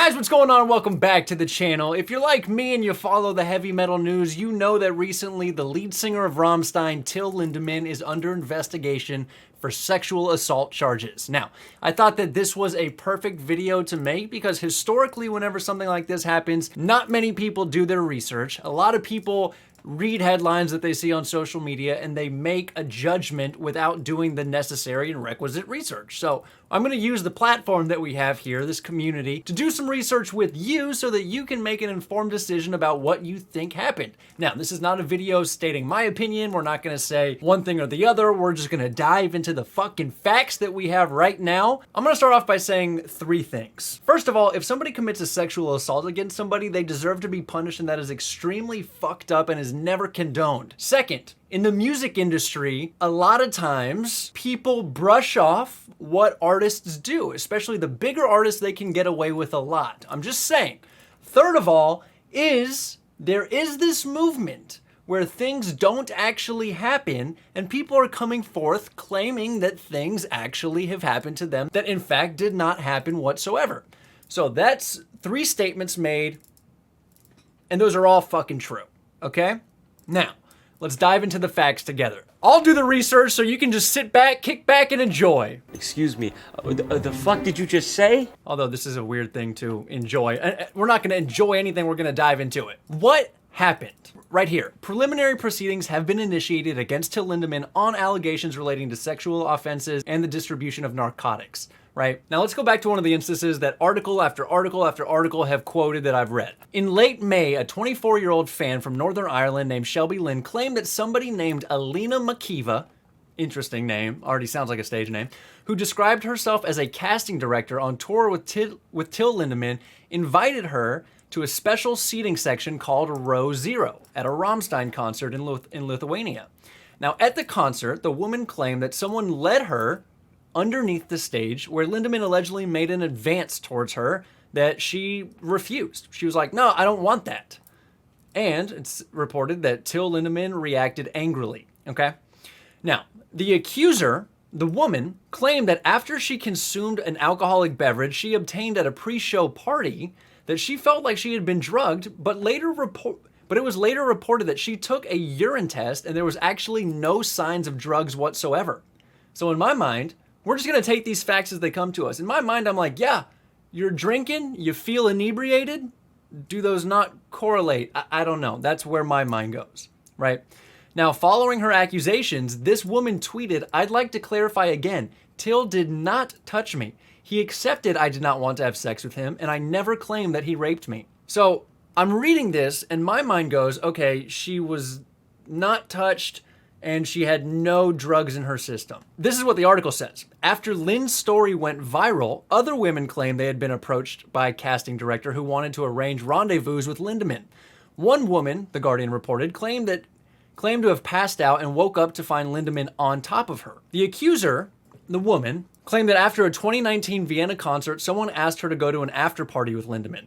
Guys, what's going on? Welcome back to the channel. If you're like me and you follow the heavy metal news, you know that recently the lead singer of RAMMSTEIN, Till Lindemann, is under investigation for sexual assault charges. Now, I thought that this was a perfect video to make because historically, whenever something like this happens, not many people do their research. A lot of people read headlines that they see on social media and they make a judgment without doing the necessary and requisite research. So I'm going to use the platform that we have here, this community, to do some research with you so that you can make an informed decision about what you think happened. Now, this is not a video stating my opinion. We're not going to say one thing or the other. We're just going to dive into the fucking facts that we have right now. I'm going to start off by saying three things. First of all, if somebody commits a sexual assault against somebody, they deserve to be punished, and that is extremely fucked up and is never condoned. Second, in the music industry, a lot of times people brush off what artists do, especially the bigger artists. They can get away with a lot. I'm just saying. Third of all, there is this movement where things don't actually happen and people are coming forth claiming that things actually have happened to them that in fact did not happen whatsoever. So that's three statements made, and those are all fucking true, okay? Now, let's dive into the facts together. I'll do the research so you can just sit back, kick back, and enjoy. Excuse me, the fuck did you just say? Although this is a weird thing to enjoy. We're not gonna enjoy anything, we're gonna dive into it. What happened? Right here. Preliminary proceedings have been initiated against Till Lindemann on allegations relating to sexual offenses and the distribution of narcotics. Right? Now let's go back to one of the instances that article after article after article have quoted that I've read. In late May, a 24-year-old fan from Northern Ireland named Shelby Lynn claimed that somebody named Alina Makiva, interesting name, already sounds like a stage name, who described herself as a casting director on tour with Till Lindemann, invited her to a special seating section called Row Zero at a RAMMSTEIN concert in Lithuania. Now at the concert, the woman claimed that someone led her underneath the stage where Lindemann allegedly made an advance towards her that she refused. She was like, no, I don't want that. And it's reported that Till Lindemann reacted angrily, okay? Now, the accuser, the woman, claimed that after she consumed an alcoholic beverage she obtained at a pre-show party, that she felt like she had been drugged, but it was later reported that she took a urine test and there was actually no signs of drugs whatsoever. So in my mind, we're just gonna take these facts as they come to us. In my mind, I'm like, yeah, you're drinking, you feel inebriated. Do those not correlate? I don't know. That's where my mind goes, right? Now, following her accusations, this woman tweeted, "I'd like to clarify again, Till did not touch me. He accepted I did not want to have sex with him, and I never claimed that he raped me." So I'm reading this, and my mind goes, okay, she was not touched, and she had no drugs in her system. This is what the article says. After Lynn's story went viral, other women claimed they had been approached by a casting director who wanted to arrange rendezvous with Lindemann. One woman, The Guardian reported, claimed to have passed out and woke up to find Lindemann on top of her. The accuser, the woman, claimed that after a 2019 Vienna concert, someone asked her to go to an after party with Lindemann.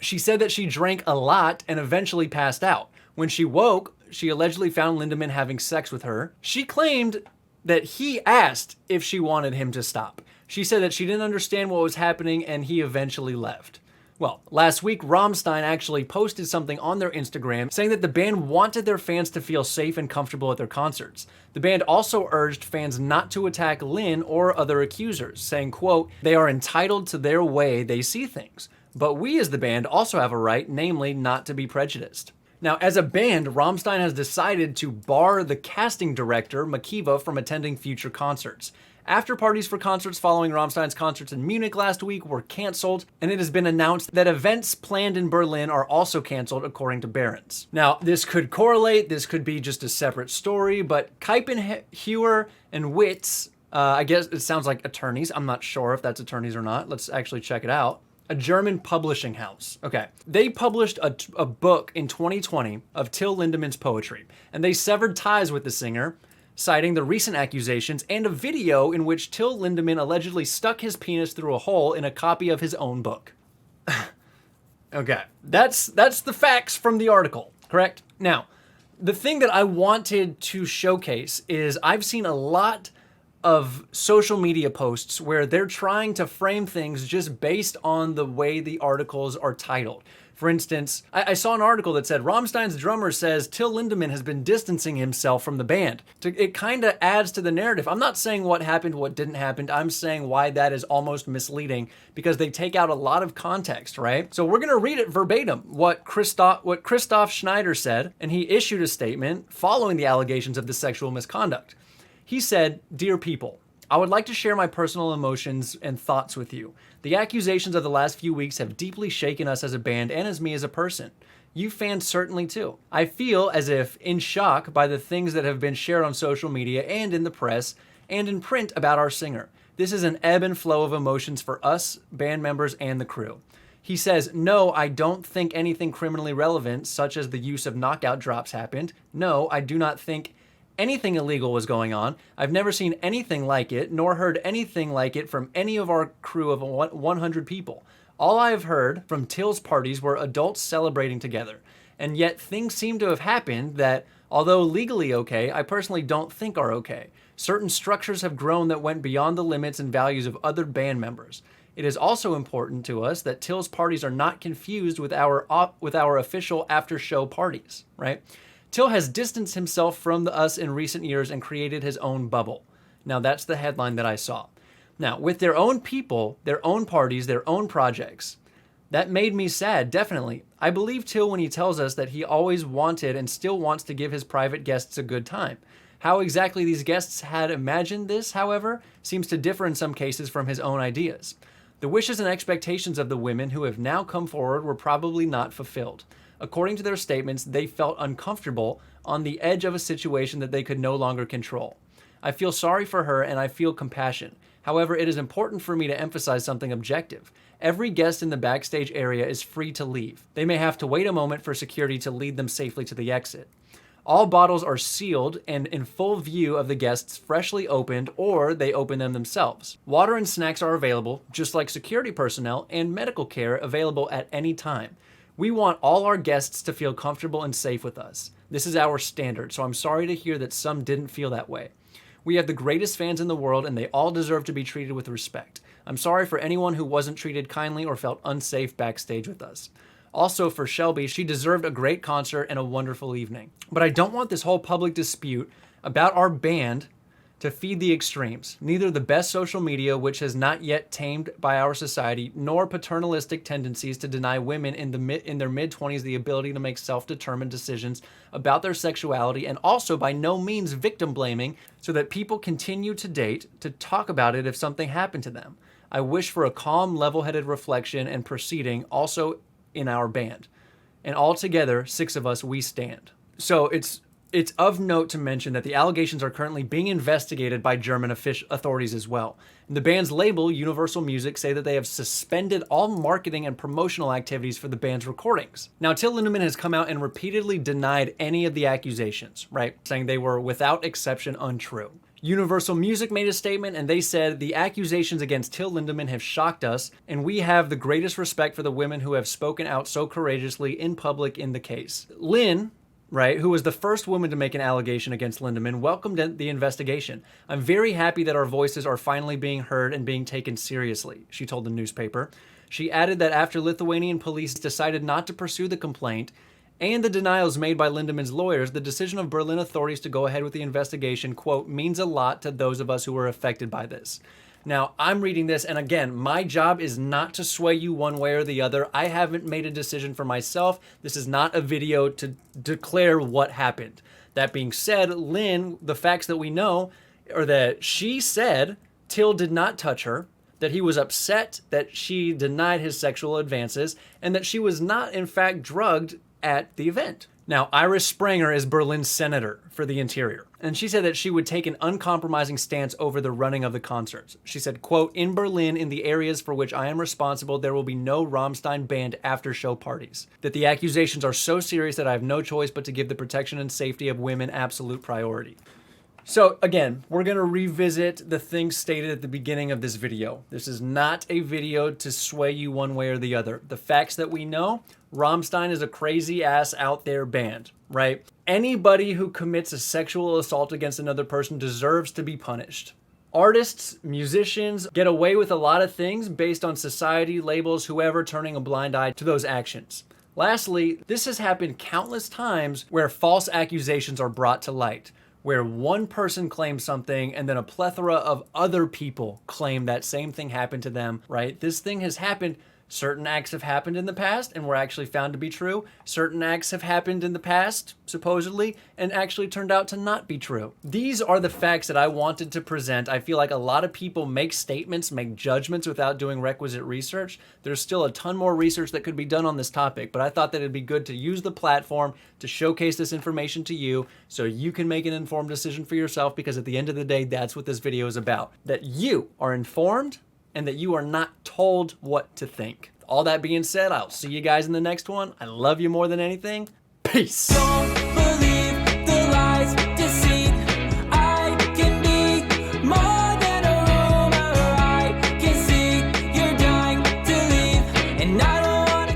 She said that she drank a lot and eventually passed out. When she woke, she allegedly found Lindemann having sex with her. She claimed that he asked if she wanted him to stop. She said that she didn't understand what was happening and he eventually left. Well, last week, RAMMSTEIN actually posted something on their Instagram saying that the band wanted their fans to feel safe and comfortable at their concerts. The band also urged fans not to attack Lynn or other accusers, saying, quote, "They are entitled to their way they see things. But we as the band also have a right, namely not to be prejudiced." Now, as a band, RAMMSTEIN has decided to bar the casting director, Makiva, from attending future concerts. After parties for concerts following RAMMSTEIN's concerts in Munich last week were canceled, and it has been announced that events planned in Berlin are also canceled, according to Barron's. Now, this could correlate, this could be just a separate story, but Kiepenheuer and Witz, I guess it sounds like attorneys. I'm not sure if that's attorneys or not. Let's actually check it out. A German publishing house. Okay. They published a book in 2020 of Till Lindemann's poetry, and they severed ties with the singer, citing the recent accusations and a video in which Till Lindemann allegedly stuck his penis through a hole in a copy of his own book. Okay. That's the facts from the article, correct? Now, the thing that I wanted to showcase is I've seen a lot of social media posts where they're trying to frame things just based on the way the articles are titled. For instance, I saw an article that said RAMMSTEIN's drummer says Till Lindemann has been distancing himself from the band. It kind of adds to the narrative. I'm not saying what happened, what didn't happen. I'm saying why that is almost misleading because they take out a lot of context, right? So we're going to read it verbatim, what Christoph Schneider said, and he issued a statement following the allegations of the sexual misconduct. He said, "Dear people, I would like to share my personal emotions and thoughts with you. The accusations of the last few weeks have deeply shaken us as a band and as me as a person. You fans certainly too. I feel as if in shock by the things that have been shared on social media and in the press and in print about our singer. This is an ebb and flow of emotions for us, band members, and the crew." He says, "No, I don't think anything criminally relevant, such as the use of knockout drops, happened. No, I do not think anything illegal was going on. I've never seen anything like it, nor heard anything like it from any of our crew of 100 people. All I have heard from Till's parties were adults celebrating together. And yet things seem to have happened that, although legally okay, I personally don't think are okay. Certain structures have grown that went beyond the limits and values of other band members. It is also important to us that Till's parties are not confused with our official after-show parties," right? Till has distanced himself from us in recent years and created his own bubble. Now that's the headline that I saw. Now, with their own people, their own parties, their own projects, that made me sad, definitely. I believe Till when he tells us that he always wanted and still wants to give his private guests a good time. How exactly these guests had imagined this, however, seems to differ in some cases from his own ideas. The wishes and expectations of the women who have now come forward were probably not fulfilled. According to their statements, they felt uncomfortable on the edge of a situation that they could no longer control. I feel sorry for her and I feel compassion. However, it is important for me to emphasize something objective. Every guest in the backstage area is free to leave. They may have to wait a moment for security to lead them safely to the exit. All bottles are sealed and in full view of the guests, freshly opened, or they open them themselves. Water and snacks are available, just like security personnel, and medical care available at any time. We want all our guests to feel comfortable and safe with us. This is our standard, so I'm sorry to hear that some didn't feel that way. We have the greatest fans in the world and they all deserve to be treated with respect. I'm sorry for anyone who wasn't treated kindly or felt unsafe backstage with us. Also for Shelby, she deserved a great concert and a wonderful evening. But I don't want this whole public dispute about our band to feed the extremes, neither the best social media, which has not yet tamed by our society, nor paternalistic tendencies to deny women in their mid-20s the ability to make self-determined decisions about their sexuality, and also by no means victim blaming so that people continue to date to talk about it if something happened to them. I wish for a calm, level-headed reflection and proceeding also in our band. And all together, 6 of us, we stand. So it's of note to mention that the allegations are currently being investigated by German authorities as well. And the band's label, Universal Music, say that they have suspended all marketing and promotional activities for the band's recordings. Now, Till Lindemann has come out and repeatedly denied any of the accusations, right? Saying they were without exception untrue. Universal Music made a statement and they said, "The accusations against Till Lindemann have shocked us, and we have the greatest respect for the women who have spoken out so courageously in public in the case." Lynn, right, who was the first woman to make an allegation against Lindemann, welcomed the investigation. "I'm very happy that our voices are finally being heard and being taken seriously," she told the newspaper. She added that after Lithuanian police decided not to pursue the complaint and the denials made by Lindemann's lawyers, the decision of Berlin authorities to go ahead with the investigation, quote, "means a lot to those of us who were affected by this." Now, I'm reading this, and again, my job is not to sway you one way or the other. I haven't made a decision for myself. This is not a video to declare what happened. That being said, Lynn, the facts that we know are that she said Till did not touch her, that he was upset that she denied his sexual advances, and that she was not, in fact, drugged at the event. Now, Iris Spranger is Berlin's senator for the Interior, and she said that she would take an uncompromising stance over the running of the concerts. She said, quote, "In Berlin, in the areas for which I am responsible, there will be no RAMMSTEIN band after-show parties. That the accusations are so serious that I have no choice but to give the protection and safety of women absolute priority." So again, we're going to revisit the things stated at the beginning of this video. This is not a video to sway you one way or the other. The facts that we know, RAMMSTEIN is a crazy ass out there band, right? Anybody who commits a sexual assault against another person deserves to be punished. Artists, musicians get away with a lot of things based on society, labels, whoever turning a blind eye to those actions. Lastly, this has happened countless times where false accusations are brought to light, where one person claims something and then a plethora of other people claim that same thing happened to them, right? This thing has happened. Certain acts have happened in the past and were actually found to be true. Certain acts have happened in the past, supposedly, and actually turned out to not be true. These are the facts that I wanted to present. I feel like a lot of people make statements, make judgments without doing requisite research. There's still a ton more research that could be done on this topic, but I thought that it'd be good to use the platform to showcase this information to you so you can make an informed decision for yourself, because at the end of the day, that's what this video is about. That you are informed and that you are not told what to think. All that being said, I'll see you guys in the next one. I love you more than anything. Peace.